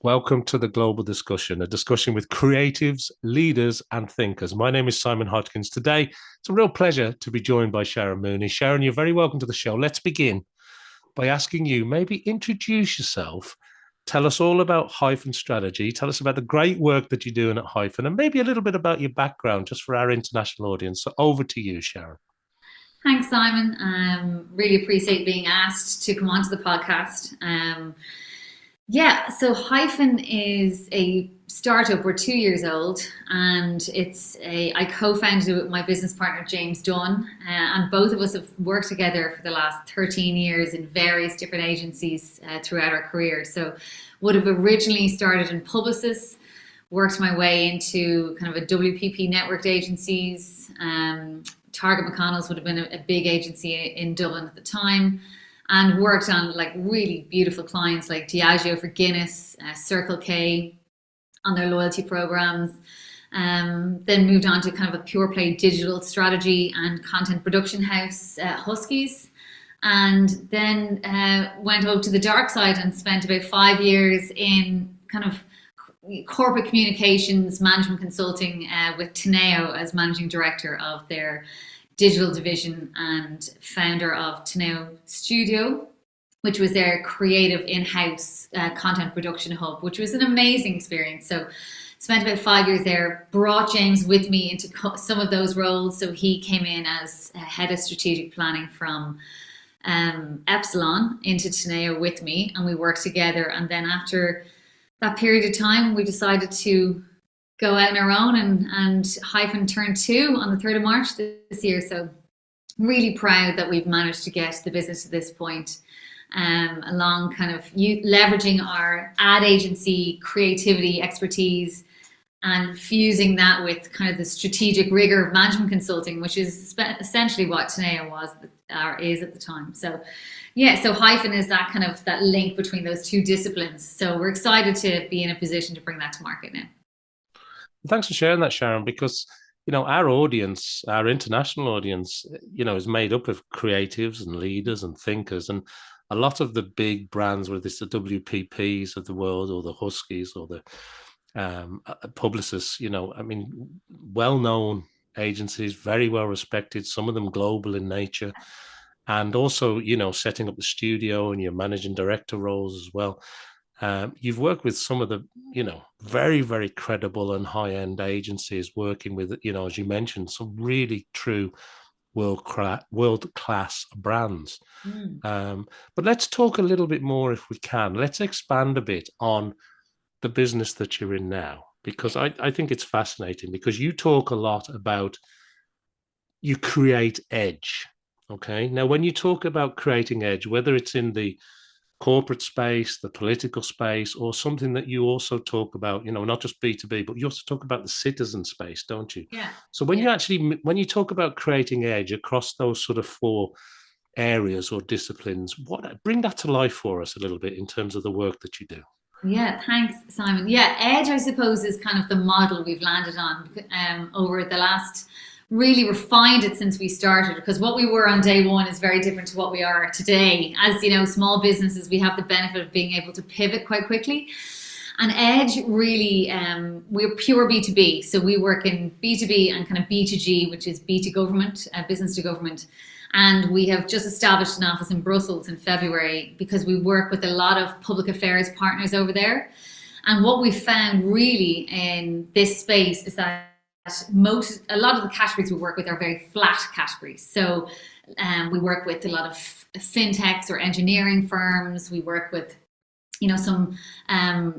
Welcome to the Global Discussion, a discussion with creatives, leaders, and thinkers. My name is Simon Hodgkins. Today, it's a real pleasure to be joined by Sharon Mooney. Sharon, you're very welcome to the show. Let's begin by asking you, maybe introduce yourself. Tell us all about Hyphen strategy. Tell us about the great work that you're doing at Hyphen, and maybe a little bit about your background, just for our international audience. So over to you, Sharon. Thanks, Simon. Really appreciate being asked to come onto the podcast. So Hyphen is a startup. We're 2 years old, and I co-founded it with my business partner James Dunn, and both of us have worked together for the last 13 years in various different agencies throughout our career. So, would have originally started in Publicis, worked my way into kind of a WPP networked agencies. Target McConnells would have been a big agency in Dublin at the time, and worked on like really beautiful clients like Diageo for Guinness, Circle K on their loyalty programs. Then moved on to kind of a pure play digital strategy and content production house, Huskies. And then went over to the dark side and spent about 5 years in kind of corporate communications, management consulting with Teneo as managing director of their digital division and founder of Teneo Studio, which was their creative in-house content production hub, which was an amazing experience. So spent about 5 years there, brought James with me into some of those roles. So he came in as head of strategic planning from Epsilon into Teneo with me, and we worked together. And then after that period of time, we decided to go out on our own, and Hyphen turned 2 on the 3rd of March this year. So really proud that we've managed to get the business to this point, along kind of leveraging our ad agency creativity expertise and fusing that with kind of the strategic rigor of management consulting, which is essentially what Teneo was or is at the time. So so Hyphen is that kind of that link between those two disciplines. So we're excited to be in a position to bring that to market now. Thanks for sharing that, Sharon, because our audience, our international audience, is made up of creatives and leaders and thinkers, and a lot of the big brands, whether it's the WPPs of the world or the Huskies or the Publicis, well-known agencies, very well respected, some of them global in nature, and also setting up the studio and your managing director roles as well. You've worked with some of the, very, very credible and high-end agencies, working with, as you mentioned, some really true world-class brands. But let's talk a little bit more, if we can. Let's expand a bit on the business that you're in now, because I think it's fascinating, because you talk a lot about you create edge. Okay. Now, when you talk about creating edge, whether it's in the corporate space, the political space, or something that you also talk about, not just B2B, but you also talk about the citizen space, don't you? Yeah. So when you talk about creating edge across those sort of 4 areas or disciplines, bring that to life for us a little bit in terms of the work that you do. Yeah, thanks, Simon. Yeah, edge, I suppose, is kind of the model we've landed on over the last, really refined it since we started, because what we were on day one is very different to what we are today. As small businesses, we have the benefit of being able to pivot quite quickly. And edge, really, we're pure B2B. So we work in B2B and kind of B2G, which is B to government, business to government. And we have just established an office in Brussels in February, because we work with a lot of public affairs partners over there. And what we found really in this space is that a lot of the categories we work with are very flat categories. So we work with a lot of fintechs or engineering firms. We work with some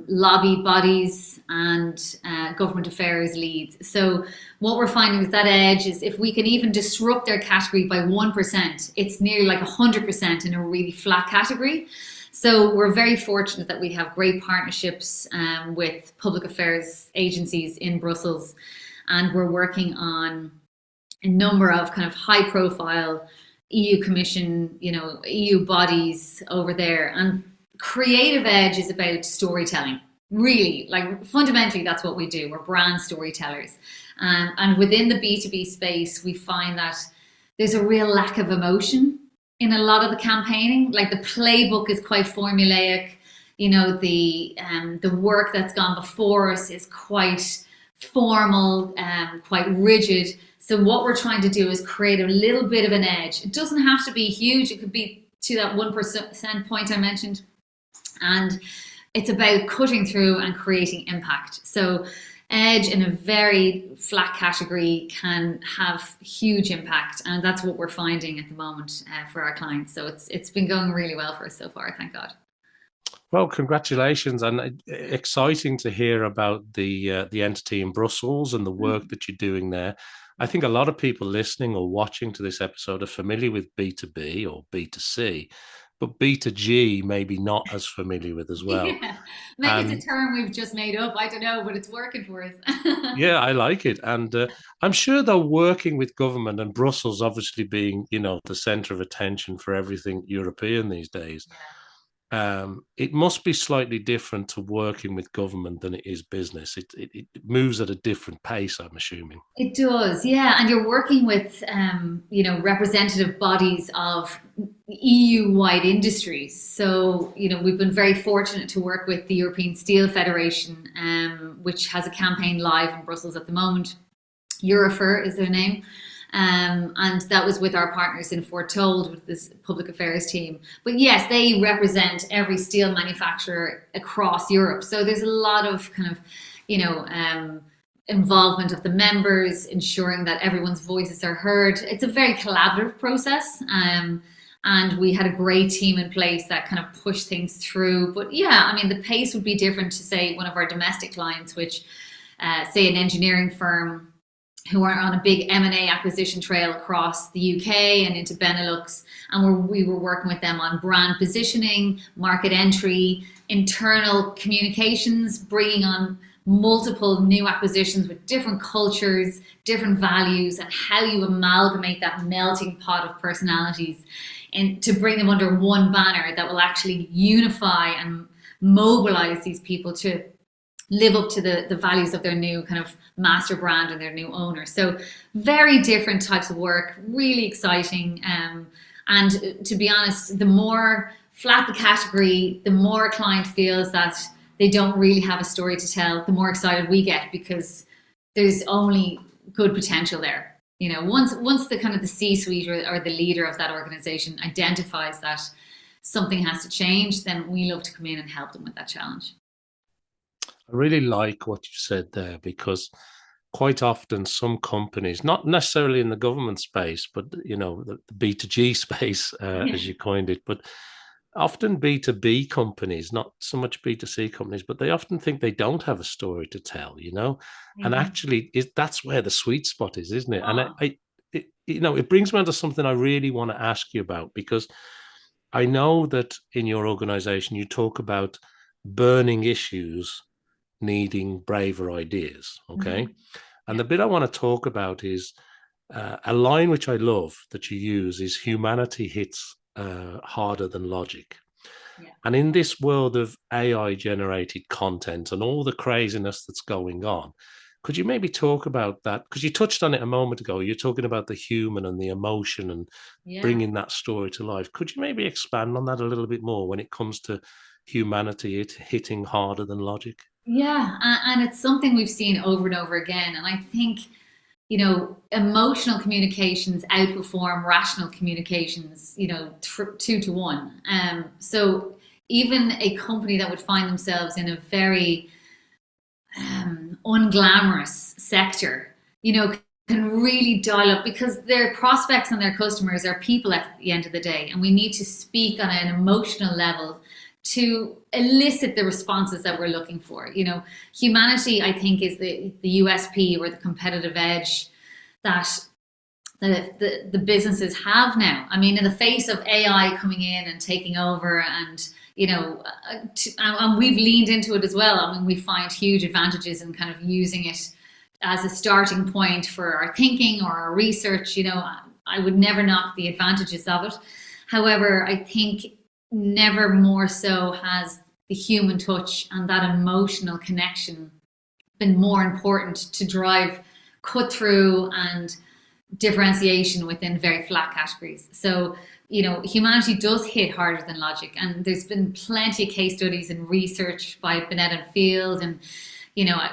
lobby bodies and government affairs leads. So what we're finding is that edge is, if we can even disrupt their category by 1%, it's nearly like 100% in a really flat category. So we're very fortunate that we have great partnerships with public affairs agencies in Brussels, and we're working on a number of kind of high profile EU Commission, EU bodies over there. And creative edge is about storytelling. Really, like fundamentally, that's what we do. We're brand storytellers. And within the B2B space, we find that there's a real lack of emotion in a lot of the campaigning. Like the playbook is quite formulaic. The work that's gone before us is quite formal, quite rigid. So what we're trying to do is create a little bit of an edge. It doesn't have to be huge. It could be to that 1% point I mentioned. And it's about cutting through and creating impact. So edge in a very flat category can have huge impact. And that's what we're finding at the moment for our clients. So it's been going really well for us so far, thank God. Well, congratulations, and exciting to hear about the entity in Brussels and the work that you're doing there. I think a lot of people listening or watching to this episode are familiar with B2B or B2C, but B2G maybe not as familiar with as well. Yeah. Maybe it's a term we've just made up. I don't know, but it's working for us. Yeah, I like it. And I'm sure they're working with government, and Brussels obviously being, the center of attention for everything European these days. Yeah. It must be slightly different to working with government than it is business. It moves at a different pace, I'm assuming. It does, yeah. And you're working with, representative bodies of EU-wide industries. So, we've been very fortunate to work with the European Steel Federation, which has a campaign live in Brussels at the moment. Eurofer is their name. And that was with our partners in Foretold with this public affairs team. But yes, they represent every steel manufacturer across Europe. So there's a lot of kind of, involvement of the members, ensuring that everyone's voices are heard. It's a very collaborative process. And we had a great team in place that kind of pushed things through. But yeah, the pace would be different to, say, one of our domestic clients, which, say, an engineering firm who are on a big M&A acquisition trail across the UK and into Benelux. And we were working with them on brand positioning, market entry, internal communications, bringing on multiple new acquisitions with different cultures, different values, and how you amalgamate that melting pot of personalities and to bring them under one banner that will actually unify and mobilize these people to live up to the values of their new kind of master brand and their new owner. So very different types of work, really exciting. And to be honest, the more flat the category, the more a client feels that they don't really have a story to tell, the more excited we get, because there's only good potential there. Once the kind of the C-suite or the leader of that organization identifies that something has to change, then we love to come in and help them with that challenge. I really like what you said there, because quite often some companies, not necessarily in the government space, but the B2G space, as you coined it, but often B2B companies, not so much B2C companies, but they often think they don't have a story to tell, and actually that's where the sweet spot is, isn't it? And it brings me on to something I really want to ask you about, because I know that in your organization you talk about burning issues needing braver ideas. Okay. And the bit I want to talk about is a line which I love that you use is humanity hits harder than logic. Yeah. And in this world of AI generated content and all the craziness that's going on, could you maybe talk about that? Because you touched on it a moment ago. You're talking about the human and the emotion and bringing that story to life. Could you maybe expand on that a little bit more when it comes to humanity hitting harder than logic? Yeah, and it's something we've seen over and over again. And I think, emotional communications outperform rational communications, 2 to 1. So even a company that would find themselves in a very unglamorous sector, can really dial up, because their prospects and their customers are people at the end of the day. And we need to speak on an emotional level to elicit the responses that we're looking for. Humanity, I think, is the USP or the competitive edge that the businesses have now. In the face of AI coming in and taking over, and and we've leaned into it as well. We find huge advantages in kind of using it as a starting point for our thinking or our research. I would never knock the advantages of it. However, I think never more so has the human touch and that emotional connection been more important to drive cut through and differentiation within very flat categories. So humanity does hit harder than logic. And there's been plenty of case studies and research by Binet and Field. And,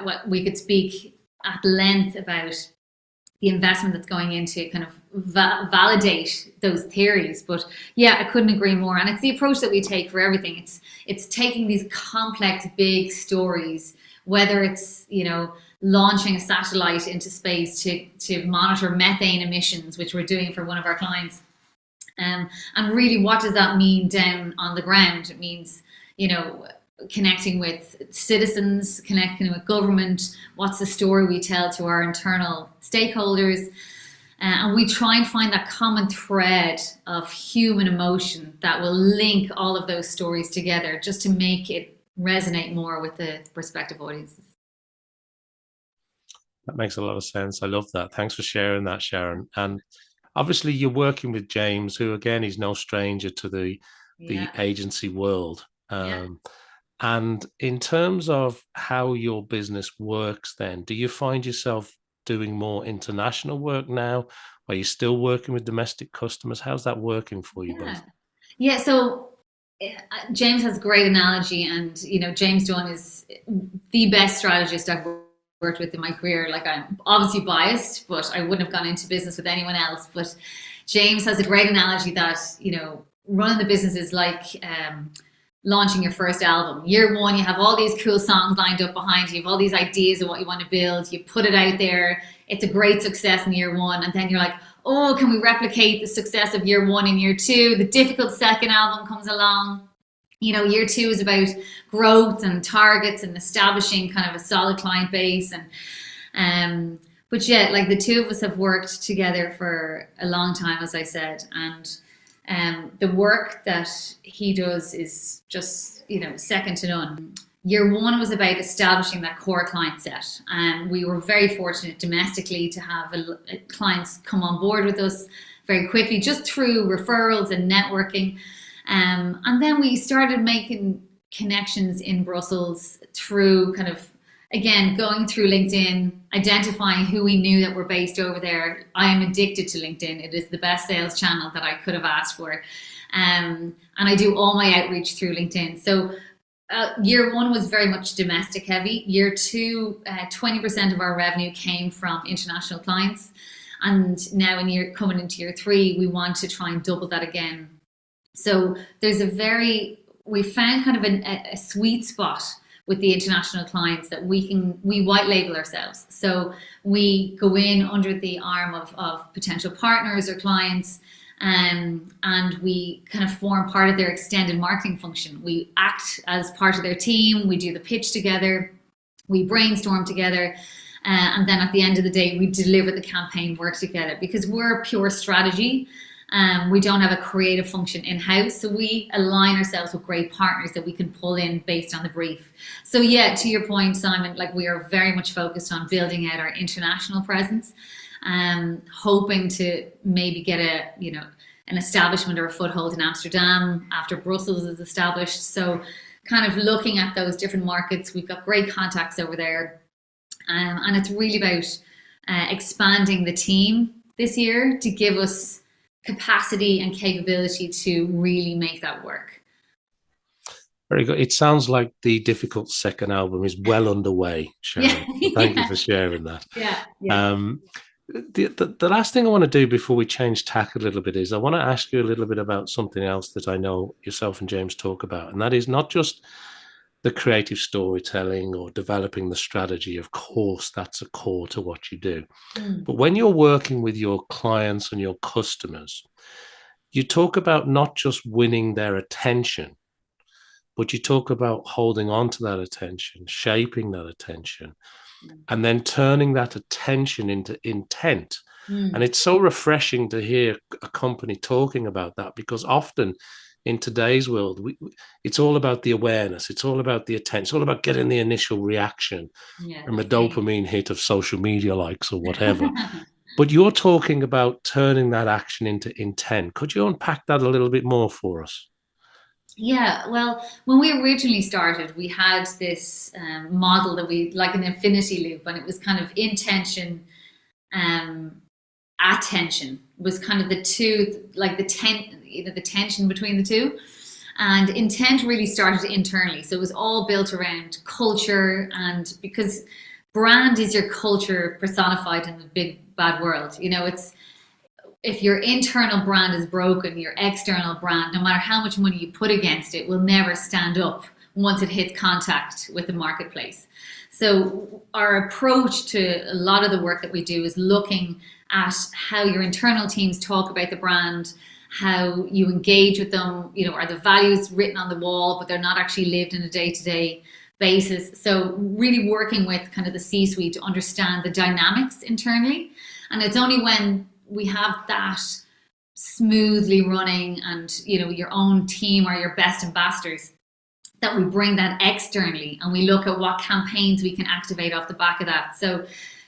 what we could speak at length about the investment that's going into kind of validate those theories. But yeah, I couldn't agree more. And it's the approach that we take for everything. It's taking these complex, big stories, whether it's, launching a satellite into space to monitor methane emissions, which we're doing for one of our clients. And really, what does that mean down on the ground? It means, connecting with citizens, connecting with government. What's the story we tell to our internal stakeholders? And we try and find that common thread of human emotion that will link all of those stories together just to make it resonate more with the prospective audiences. That makes a lot of sense. I love that. Thanks for sharing that, Sharon. And obviously you're working with James, who again is no stranger to the agency world. And in terms of how your business works then, do you find yourself doing more international work now? Are you still working with domestic customers? How's that working for you both? Yeah, so James has a great analogy, and James Dunn is the best strategist I've worked with in my career. Like, I'm obviously biased, but I wouldn't have gone into business with anyone else. But James has a great analogy that running the business is like launching your first album. Year one, you have all these cool songs lined up behind you. You have all these ideas of what you want to build. You put it out there. It's a great success in year one. And then you're like, oh, can we replicate the success of year one in year two? The difficult second album comes along. Year two is about growth and targets and establishing kind of a solid client base. But yeah, like, the two of us have worked together for a long time, as I said. And the work that he does is just, second to none. Year one was about establishing that core client set. And we were very fortunate domestically to have clients come on board with us very quickly, just through referrals and networking. And then we started making connections in Brussels through kind of, again, going through LinkedIn, identifying who we knew that were based over there. I am addicted to LinkedIn. It is the best sales channel that I could have asked for. And I do all my outreach through LinkedIn. So year one was very much domestic heavy. Year two, 20% of our revenue came from international clients. And now coming into year three, we want to try and double that again. So there's we found kind of a sweet spot with the international clients that we white label ourselves. So we go in under the arm of potential partners or clients, and we kind of form part of their extended marketing function. We act as part of their team. We do the pitch together. We brainstorm together. And then at the end of the day, we deliver the campaign work together, because we're pure strategy. We don't have a creative function in-house, so we align ourselves with great partners that we can pull in based on the brief. So yeah, to your point, Simon, like, we are very much focused on building out our international presence, hoping to maybe get an establishment or a foothold in Amsterdam after Brussels is established. So kind of looking at those different markets. We've got great contacts over there, and it's really about expanding the team this year to give us capacity and capability to really make that work. Very good. It sounds like the difficult second album is well underway, Sharon. Yeah. Thank you for sharing that. Yeah. The last thing I want to do before we change tack a little bit is I want to ask you a little bit about something else that I know yourself and James talk about, and that is not just the creative storytelling or developing the strategy. Of course, that's a core to what you do. But when you're working with your clients and your customers, you talk about not just winning their attention, but you talk about holding on to that attention, shaping that attention, and then turning that attention into intent. And it's so refreshing to hear a company talking about that, because often in today's world, it's all about the awareness. It's all about the attention. It's all about getting the initial reaction and the dopamine hit of social media likes or whatever. But you're talking about turning that action into intent. Could you unpack that a little bit more for us? Yeah, well, when we originally started, we had this model that we, like an infinity loop, and it was kind of intention, attention was kind of the two, like the tension between the two. And intent really started internally. So it was all built around culture, and because brand is your culture personified in the big bad world. It's, if your internal brand is broken, your external brand, no matter how much money you put against it, will never stand up once it hits contact with the marketplace. So our approach to a lot of the work that we do is looking at how your internal teams talk about the brand, how you engage with them, are the values written on the wall, but they're not actually lived in a day-to-day basis. So really working with kind of the C-suite to understand the dynamics internally. And it's only when we have that smoothly running and, your own team are your best ambassadors, that we bring that externally and we look at what campaigns we can activate off the back of that. So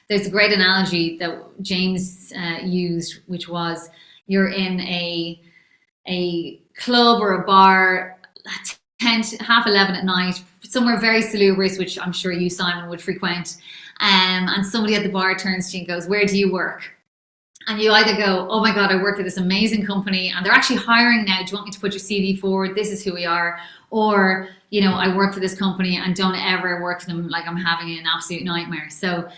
there's a great analogy that James used, which was, you're in a club or a bar at 11 at night, somewhere very salubrious, which I'm sure you, Simon, would frequent, and somebody at the bar turns to you and goes, "Where do you work?" And you either go, "Oh my God, I work for this amazing company and they're actually hiring now. Do you want me to put your CV forward? This is who we are." Or, "I work for this company and don't ever work for them. Like, I'm having an absolute nightmare." So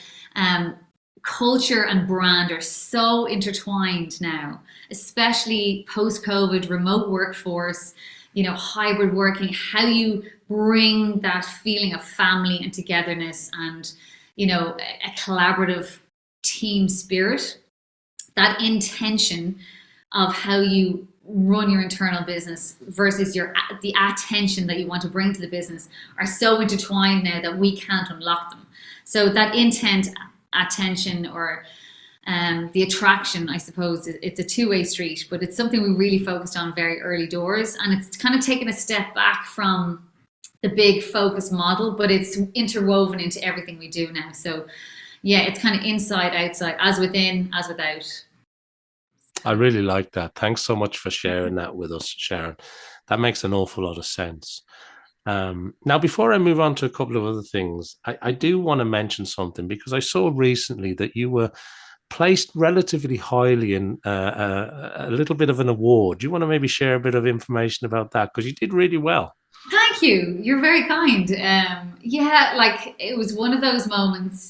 culture and brand are so intertwined now, especially post-COVID, remote workforce, hybrid working, how you bring that feeling of family and togetherness and, a collaborative team spirit. That intention of how you run your internal business versus the attention that you want to bring to the business are so intertwined now that we can't unlock them. So that intent, attention, or the attraction, I suppose, it's a two-way street, but it's something we really focused on very early doors, and it's kind of taken a step back from the big focus model, but it's interwoven into everything we do now. So yeah, it's kind of inside, outside, as within, as without. I really like that. Thanks so much for sharing that with us, Sharon. That makes an awful lot of sense. Now, before I move on to a couple of other things, I do want to mention something, because I saw recently that you were placed relatively highly in a little bit of an award. Do you want to maybe share a bit of information about that? Because you did really well. Thank you. You're very kind. Yeah, like it was one of those moments,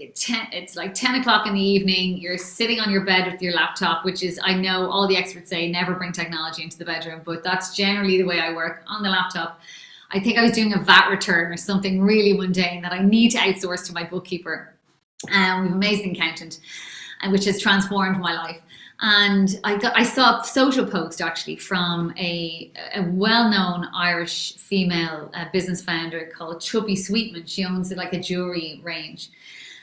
it's like 10 o'clock in the evening, you're sitting on your bed with your laptop, which is, I know all the experts say never bring technology into the bedroom, but that's generally the way I work, on the laptop. I think I was doing a VAT return or something really mundane that I need to outsource to my bookkeeper. We have an amazing accountant, which has transformed my life. And I saw a social post actually from a well-known Irish female business founder called Chubby Sweetman. She owns like a jewelry range.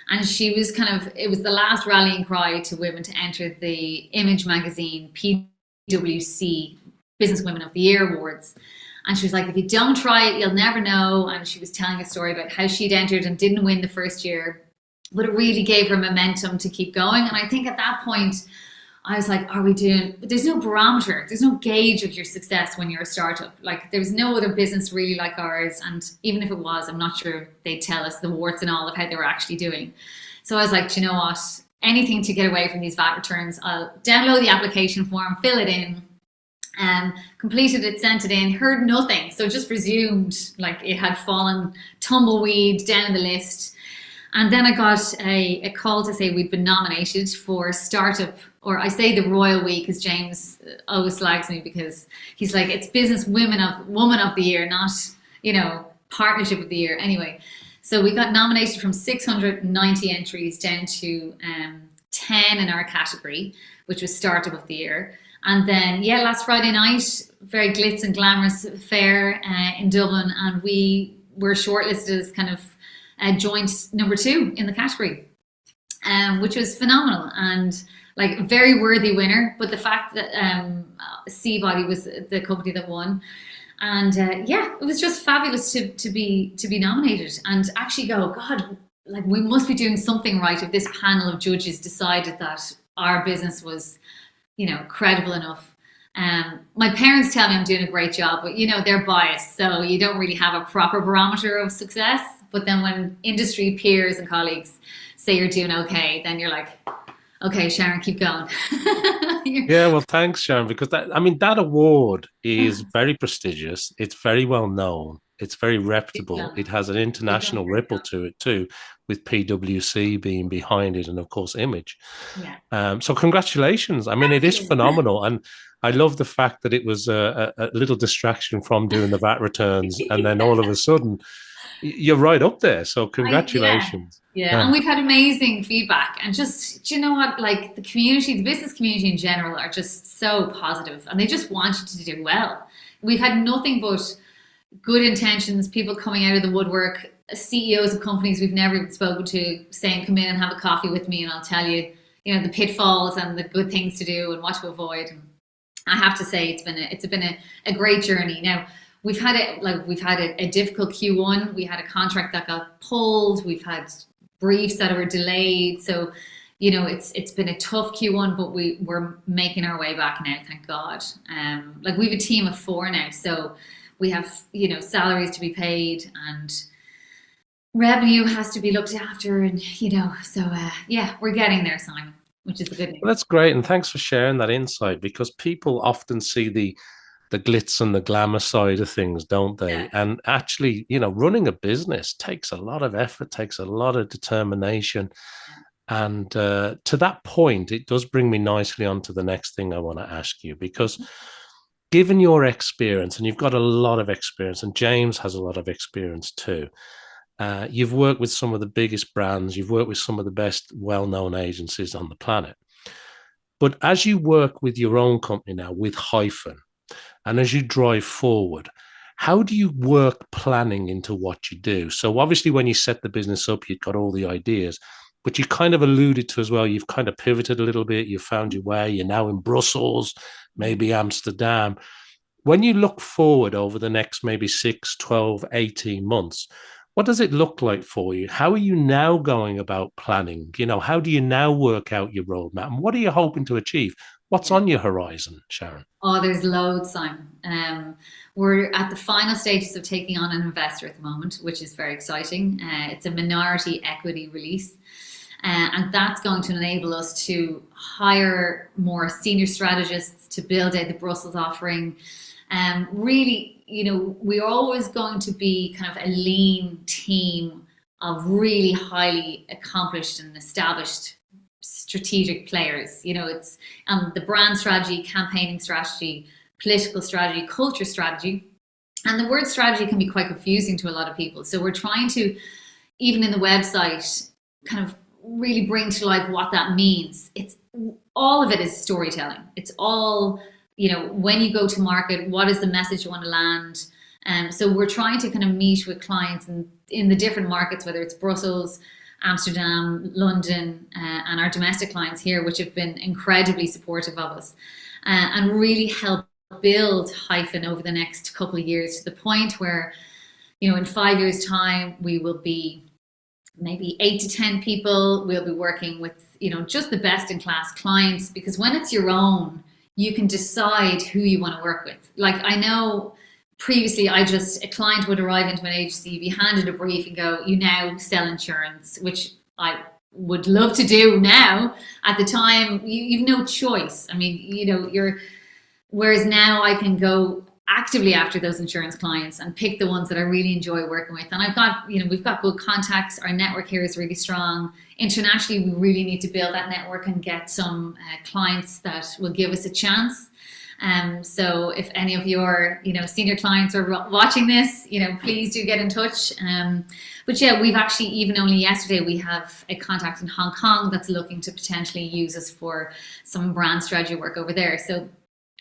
And she was it was the last rallying cry to women to enter the Image magazine PwC Business Women of the Year Awards. And she was like, if you don't try it, you'll never know. And she was telling a story about how she'd entered and didn't win the first year, but it really gave her momentum to keep going. And I think at that point, I was like, but there's no barometer, there's no gauge of your success when you're a startup. Like, there's no other business really like ours. And even if it was, I'm not sure they'd tell us the warts and all of how they were actually doing. So I was like, do you know what? Anything to get away from these VAT returns. I'll download the application form, fill it in, completed it, sent it in, heard nothing. So just presumed like it had fallen tumbleweed down the list. And then I got a call to say we'd been nominated for startup, or I say the Royal Week, because James always slags me because he's like, it's Business Woman of the Year, not, Partnership of the Year. Anyway, so we got nominated from 690 entries down to 10 in our category, which was Startup of the Year. And then, last Friday night, very glitz and glamorous fair in Dublin, and we were shortlisted as kind of joint number 2 in the category, which was phenomenal and like a very worthy winner. But the fact that Seabody was the company that won, and it was just fabulous to be nominated and actually go, God, like we must be doing something right if this panel of judges decided that our business was, credible enough. My parents tell me I'm doing a great job, but they're biased, so you don't really have a proper barometer of success. But then when industry peers and colleagues say you're doing okay, then you're like, Okay, Sharon, keep going. Yeah, well, thanks, Sharon, because that award is very prestigious. It's very well known. It's very Keep reputable. going. It has an Keep going. international ripple to it too, with PwC being behind it, and of course, Image. Yeah. So, congratulations. I mean, it is Thank you. phenomenal, and I love the fact that it was a little distraction from doing the VAT returns, and then all of a sudden, you're right up there. So, Yeah, congratulations. yeah, and Yeah. we've had amazing feedback, and just do you know what? Like the community, the business community in general, are just so positive, and they just want you to do well. We've had nothing but good intentions, people coming out of the woodwork, CEOs of companies we've never even spoken to, saying, "Come in and have a coffee with me, and I'll tell you, the pitfalls and the good things to do and what to avoid." And I have to say, it's been a great journey. Now we've had a difficult Q1. We had a contract that got pulled. We've had briefs that were delayed. So, it's been a tough Q1, but we're making our way back now, thank God. Like we have a team of 4 now, so we have salaries to be paid and revenue has to be looked after, and yeah, we're getting there, Simon, which is the good news. Well, that's great, and thanks for sharing that insight, because people often see the glitz and the glamour side of things, don't they? Yeah. And actually, running a business takes a lot of effort, takes a lot of determination. And to that point, it does bring me nicely on to the next thing I want to ask you, because given your experience, and you've got a lot of experience, and James has a lot of experience too. You've worked with some of the biggest brands, you've worked with some of the best well-known agencies on the planet. But as you work with your own company now, with Hyphen, and as you drive forward, how do you work planning into what you do? So obviously, when you set the business up, you've got all the ideas, but you kind of alluded to as well, you've kind of pivoted a little bit, you've found your way, you're now in Brussels, maybe Amsterdam. When you look forward over the next maybe 6, 12, 18 months, what does it look like for you? How are you now going about planning? How do you now work out your roadmap? And what are you hoping to achieve? What's Yeah. on your horizon, Sharon? Oh, there's loads, Simon. We're at the final stages of taking on an investor at the moment, which is very exciting. It's a minority equity release. And that's going to enable us to hire more senior strategists to build out the Brussels offering. Really, we're always going to be kind of a lean team of really highly accomplished and established strategic players. It's the brand strategy, campaigning strategy, political strategy, culture strategy. And the word strategy can be quite confusing to a lot of people. So we're trying to, even in the website, kind of really bring to life what that means. It's all of it is storytelling. It's all, when you go to market, what is the message you want to land? So we're trying to kind of meet with clients in the different markets, whether it's Brussels, Amsterdam, London, and our domestic clients here, which have been incredibly supportive of us, and really help build Hyphen over the next couple of years to the point where, in 5 years' time, we will be maybe 8 to 10 people. We'll be working with, just the best in class clients, because when it's your own, you can decide who you want to work with. Like I know previously a client would arrive into an agency, be handed a brief and go, "You now sell insurance," which I would love to do now. At the time, you've no choice. I mean, whereas now I can go actively after those insurance clients and pick the ones that I really enjoy working with. And we've got good contacts. Our network here is really strong. Internationally, we really need to build that network and get some clients that will give us a chance. So if any of your, senior clients are watching this, please do get in touch. But yeah, we've actually, even only yesterday, we have a contact in Hong Kong that's looking to potentially use us for some brand strategy work over there. So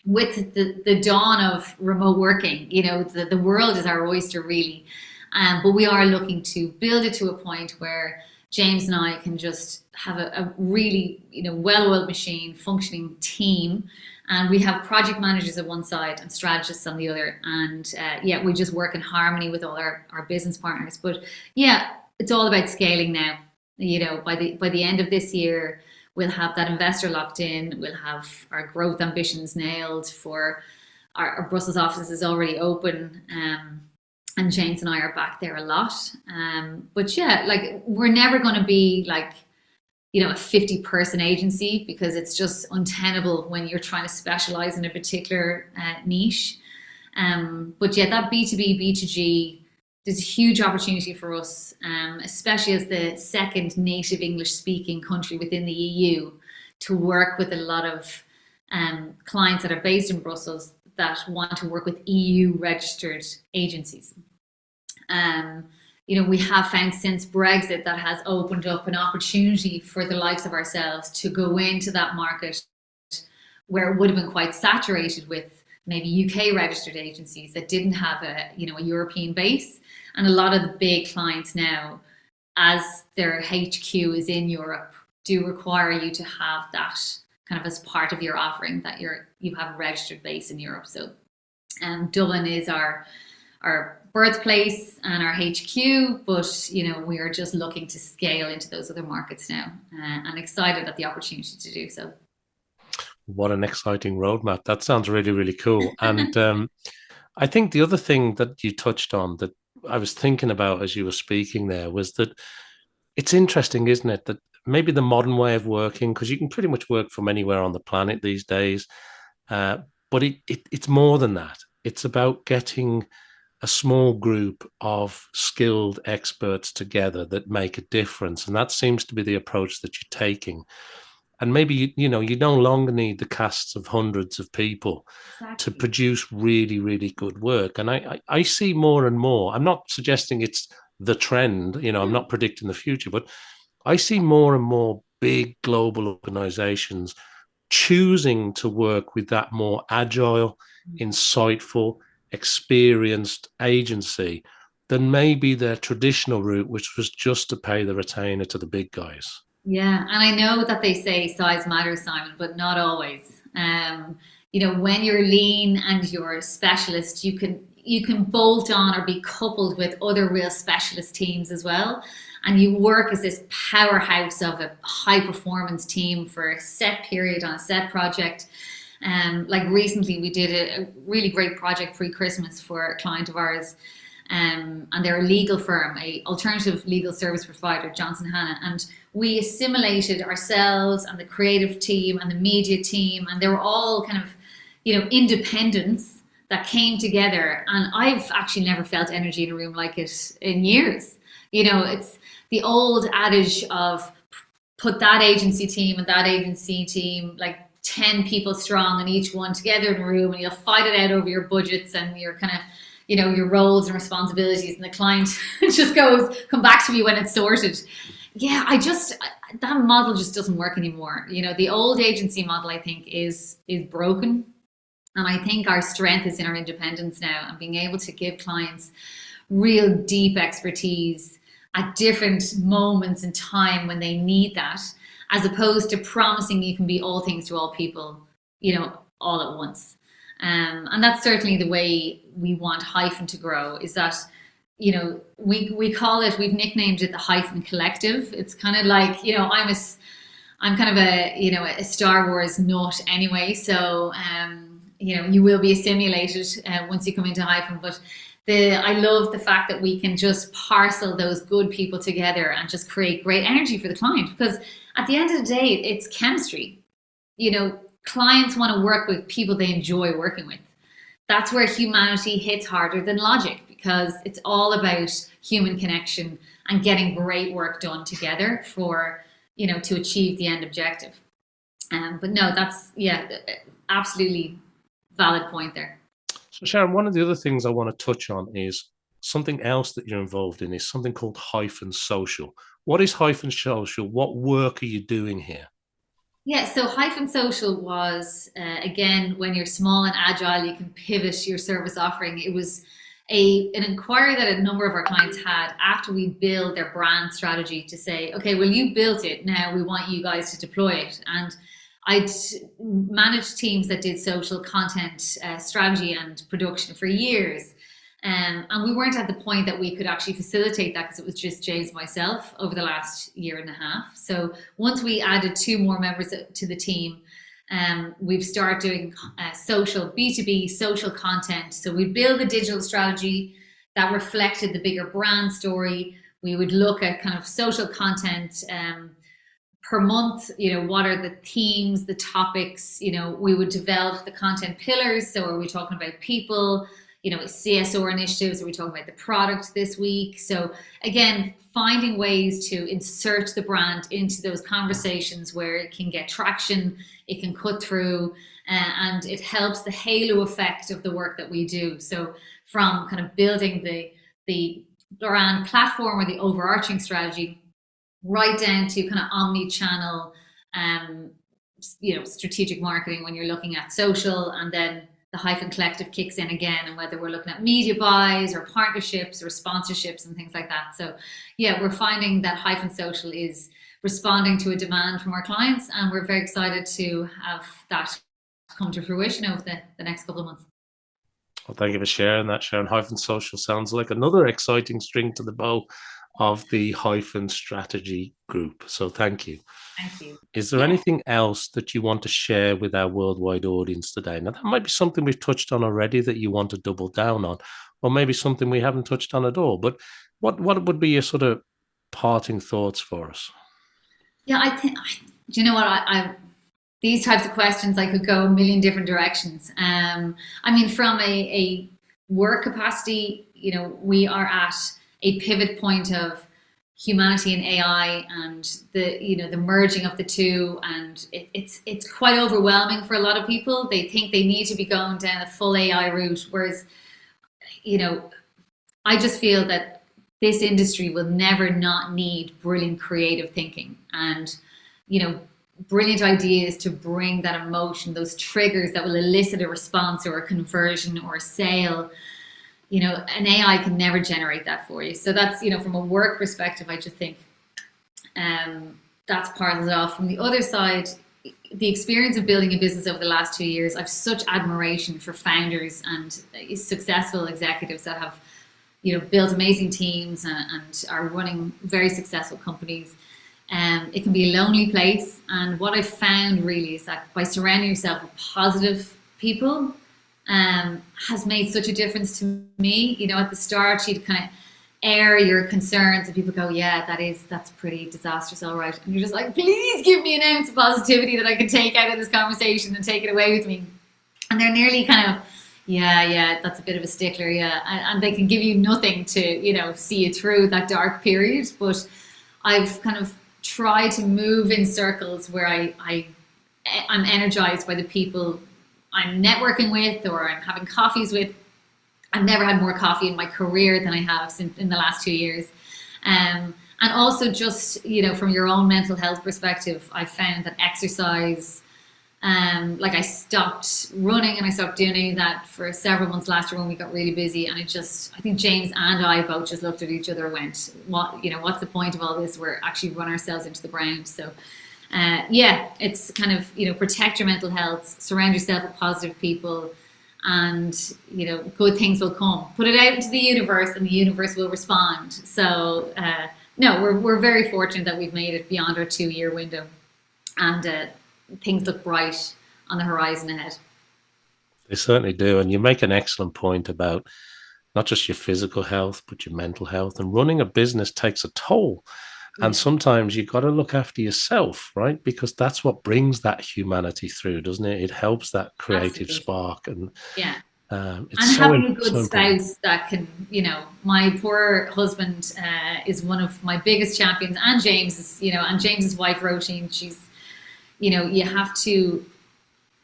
with the dawn of remote working, the world is our oyster, really. But we are looking to build it to a point where James and I can just have a really, well-oiled machine, functioning team. And we have project managers at one side and strategists on the other. And we just work in harmony with all our business partners. But yeah, it's all about scaling now. By the end of this year, we'll have that investor locked in. We'll have our growth ambitions nailed for our Brussels office is already open. And James and I are back there a lot. But yeah, like we're never going to be like, a 50-person agency, because it's just untenable when you're trying to specialize in a particular niche. But yeah, that B2B, B2G, there's a huge opportunity for us, especially as the second native English speaking country within the EU, to work with a lot of clients that are based in Brussels that want to work with EU registered agencies. We have found since Brexit that has opened up an opportunity for the likes of ourselves to go into that market where it would have been quite saturated with maybe UK registered agencies that didn't have a European base. And a lot of the big clients now, as their HQ is in Europe, do require you to have that kind of as part of your offering, that you have a registered base in Europe. So Dublin is our birthplace and our HQ, but we are just looking to scale into those other markets now, and excited at the opportunity to do so. What an exciting roadmap. That sounds really, really cool. And I think the other thing that you touched on that I was thinking about as you were speaking there was that it's interesting, isn't it, that maybe the modern way of working, because you can pretty much work from anywhere on the planet these days, but it's more than that. It's about getting a small group of skilled experts together that make a difference. And that seems to be the approach that you're taking. And maybe, you no longer need the casts of hundreds of people to produce really, really good work. And I see more and more, I'm not suggesting it's the trend, I'm not predicting the future, but I see more and more big global organizations choosing to work with that more agile, insightful, experienced agency than maybe their traditional route, which was just to pay the retainer to the big guys. Yeah, and I know that they say size matters, Simon, but not always. When you're lean and you're a specialist, you can bolt on or be coupled with other real specialist teams as well. And you work as this powerhouse of a high performance team for a set period on a set project. Like recently we did a really great project pre-Christmas for a client of ours. And they're a legal firm, a alternative legal service provider, Johnson Hannah, and we assimilated ourselves and the creative team and the media team, and they were all kind of, independents that came together. And I've actually never felt energy in a room like it in years. It's the old adage of put that agency team and that agency team, like 10 people strong, and each one together in a room, and you'll fight it out over your budgets and your kind of, your roles and responsibilities, and the client just goes, come back to me when it's sorted. Yeah, that model just doesn't work anymore. The old agency model, I think, is broken. And I think our strength is in our independence now, and being able to give clients real deep expertise at different moments in time when they need that, as opposed to promising you can be all things to all people, all at once. And that's certainly the way we want Hyphen to grow, is that, we call it, we've nicknamed it the Hyphen Collective. It's kind of like, I'm kind of a Star Wars nut anyway. So, you will be assimilated once you come into Hyphen. But I love the fact that we can just parcel those good people together and just create great energy for the client. Because at the end of the day, it's chemistry. Clients want to work with people they enjoy working with. That's where humanity hits harder than logic, because it's all about human connection and getting great work done together for, to achieve the end objective. But no, that's, absolutely valid point there. So Sharon, one of the other things I want to touch on is something else that you're involved in, is something called Hyphen Social. What is Hyphen Social? What work are you doing here? Yeah, so Hyphen Social was, again, when you're small and agile, you can pivot your service offering. It was an inquiry that a number of our clients had after we build their brand strategy to say, okay, well, you built it, now we want you guys to deploy it. And I'd managed teams that did social content strategy and production for years. And we weren't at the point that we could actually facilitate that, because it was just James and myself over the last year and a half. So once we added 2 more members to the team, we've started doing social, B2B social content. So we build a digital strategy that reflected the bigger brand story. We would look at kind of social content, per month, what are the themes, the topics, we would develop the content pillars. So are we talking about people, CSR initiatives? Are we talking about the product this week? So again, finding ways to insert the brand into those conversations where it can get traction, it can cut through, and it helps the halo effect of the work that we do. So from kind of building the brand platform or the overarching strategy, right down to kind of omni-channel, strategic marketing when you're looking at social, and then the Hyphen Collective kicks in again, and whether we're looking at media buys or partnerships or sponsorships and things like that. So yeah, we're finding that Hyphen Social is responding to a demand from our clients, and we're very excited to have that come to fruition over the next couple of months. Well, thank you for sharing that, Sharon. Hyphen Social sounds like another exciting string to the bow of the Hyphen Strategy Group. So thank you. Thank you. Is there anything else that you want to share with our worldwide audience today? Now, that might be something we've touched on already that you want to double down on, or maybe something we haven't touched on at all. But what would be your sort of parting thoughts for us? Yeah, I think, do you know what? I these types of questions, I could go a million different directions. I mean, from a work capacity, we are at a pivot point of humanity and AI, and the merging of the two, and it's quite overwhelming for a lot of people. They think they need to be going down a full AI route, whereas I just feel that this industry will never not need brilliant creative thinking and brilliant ideas to bring that emotion, those triggers that will elicit a response or a conversion or a sale. An AI can never generate that for you. So that's, from a work perspective, I just think that's part of it off. From the other side, the experience of building a business over the last 2 years, I have such admiration for founders and successful executives that have, built amazing teams and are running very successful companies. It can be a lonely place. And what I found really is that by surrounding yourself with positive people, has made such a difference to me. At the start, you'd kind of air your concerns and people go, yeah, that's pretty disastrous, all right. And you're just like, please give me an ounce of positivity that I can take out of this conversation and take it away with me. And they're nearly kind of, yeah, that's a bit of a stickler, yeah. And they can give you nothing to, see you through that dark period. But I've kind of tried to move in circles where I'm energized by the people I'm networking with or I'm having coffees with. I've never had more coffee in my career than I have since in the last 2 years. And also just, from your own mental health perspective, I found that exercise, I stopped running and I stopped doing any of that for several months last year when we got really busy. And I think James and I both just looked at each other and went, what's the point of all this? We're actually run ourselves into the ground. So it's kind of, protect your mental health, surround yourself with positive people, and, good things will come. Put it out into the universe and the universe will respond. So, no, we're very fortunate that we've made it beyond our 2-year window, and things look bright on the horizon ahead. They certainly do. And you make an excellent point about not just your physical health, but your mental health. And running a business takes a toll. And sometimes you've got to look after yourself, right? Because that's what brings that humanity through, doesn't it? It helps that creative spark. And it's having a good spouse that can, my poor husband is one of my biggest champions, and James is, and James's wife, Roisin, she's, you have to,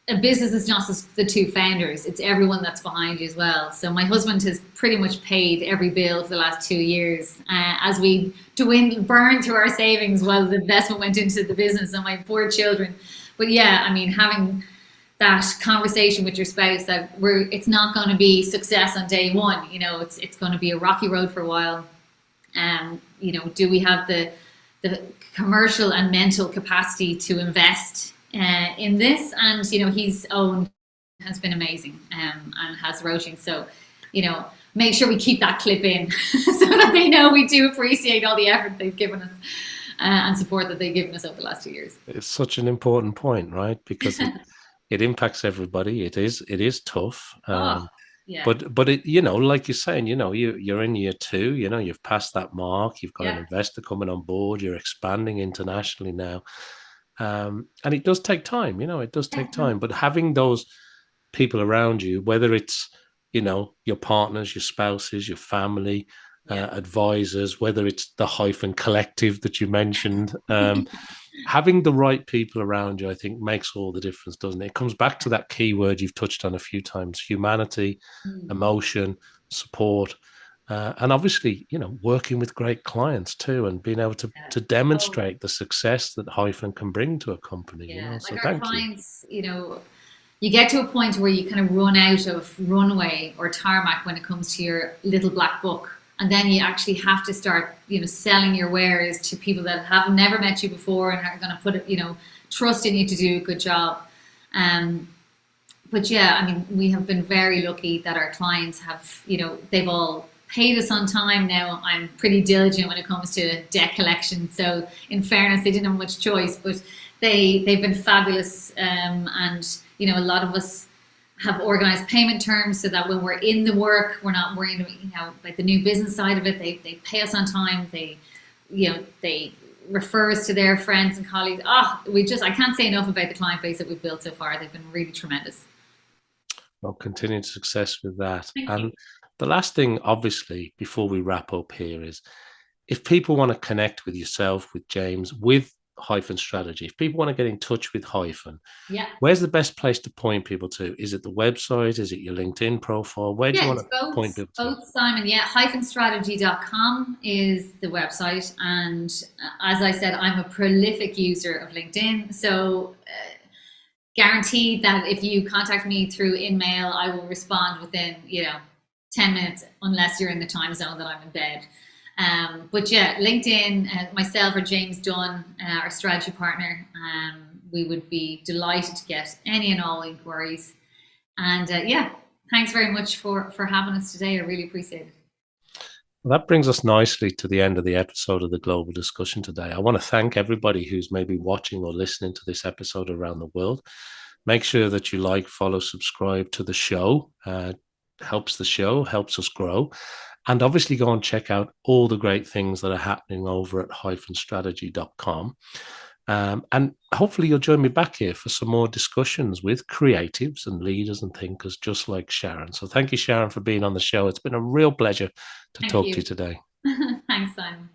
a business is not just the two founders, it's everyone that's behind you as well. So my husband has pretty much paid every bill for the last 2 years as we burn through our savings while the investment went into the business, and my poor children. But yeah, I mean, having that conversation with your spouse that it's not going to be success on day one, it's going to be a rocky road for a while. Do we have the commercial and mental capacity to invest in this? And his own has been amazing, and has Roisin. So make sure we keep that clip in so that they know we do appreciate all the effort they've given us and support that they've given us over the last 2 years. It's such an important point, right? Because it impacts everybody. It is tough. Yeah. But it, like you're saying, you're in year 2, you've passed that mark, you've got an investor coming on board, you're expanding internationally now. And it does take time, it does take time. But having those people around you, whether it's, your partners, your spouses, your family, advisors, whether it's the Hyphen collective that you mentioned, having the right people around you, I think, makes all the difference, doesn't it? It comes back to that key word you've touched on a few times: humanity, emotion, support, and obviously, working with great clients too, and being able to demonstrate the success that Hyphen can bring to a company. So like our thank clients, you get to a point where you kind of run out of runway or tarmac when it comes to your little black book. And then you actually have to start, selling your wares to people that have never met you before and are going to put, trust in you to do a good job. But yeah, I mean, we have been very lucky that our clients have, they've all paid us on time. Now I'm pretty diligent when it comes to debt collection. So in fairness, they didn't have much choice, but they've been fabulous. And, a lot of us have organized payment terms so that when we're in the work, we're not worrying about, like the new business side of it. They pay us on time. They refer us to their friends and colleagues. I can't say enough about the client base that we've built so far. They've been really tremendous. Well, continued success with that. And the last thing, obviously, before we wrap up here is, if people want to connect with yourself, with James, with Hyphen Strategy, if people want to get in touch with Hyphen, where's the best place to point people to? Is it the website? Is it your LinkedIn profile? Where do you want to point people to? Both, Simon. hyphenstrategy.com is the website. And as I said, I'm a prolific user of LinkedIn. So guaranteed that if you contact me through InMail, I will respond within, 10 minutes, unless you're in the time zone that I'm in bed. But yeah, LinkedIn, myself or James Dunn, our strategy partner, we would be delighted to get any and all inquiries. And thanks very much for having us today. I really appreciate it. Well, that brings us nicely to the end of the episode of the Global Discussion today. I want to thank everybody who's maybe watching or listening to this episode around the world. Make sure that you like, follow, subscribe to the show. Helps the show, helps us grow. And obviously go and check out all the great things that are happening over at hyphenstrategy.com. And hopefully you'll join me back here for some more discussions with creatives and leaders and thinkers just like Sharon. So thank you, Sharon, for being on the show. It's been a real pleasure to talk to you today. Thanks, Simon.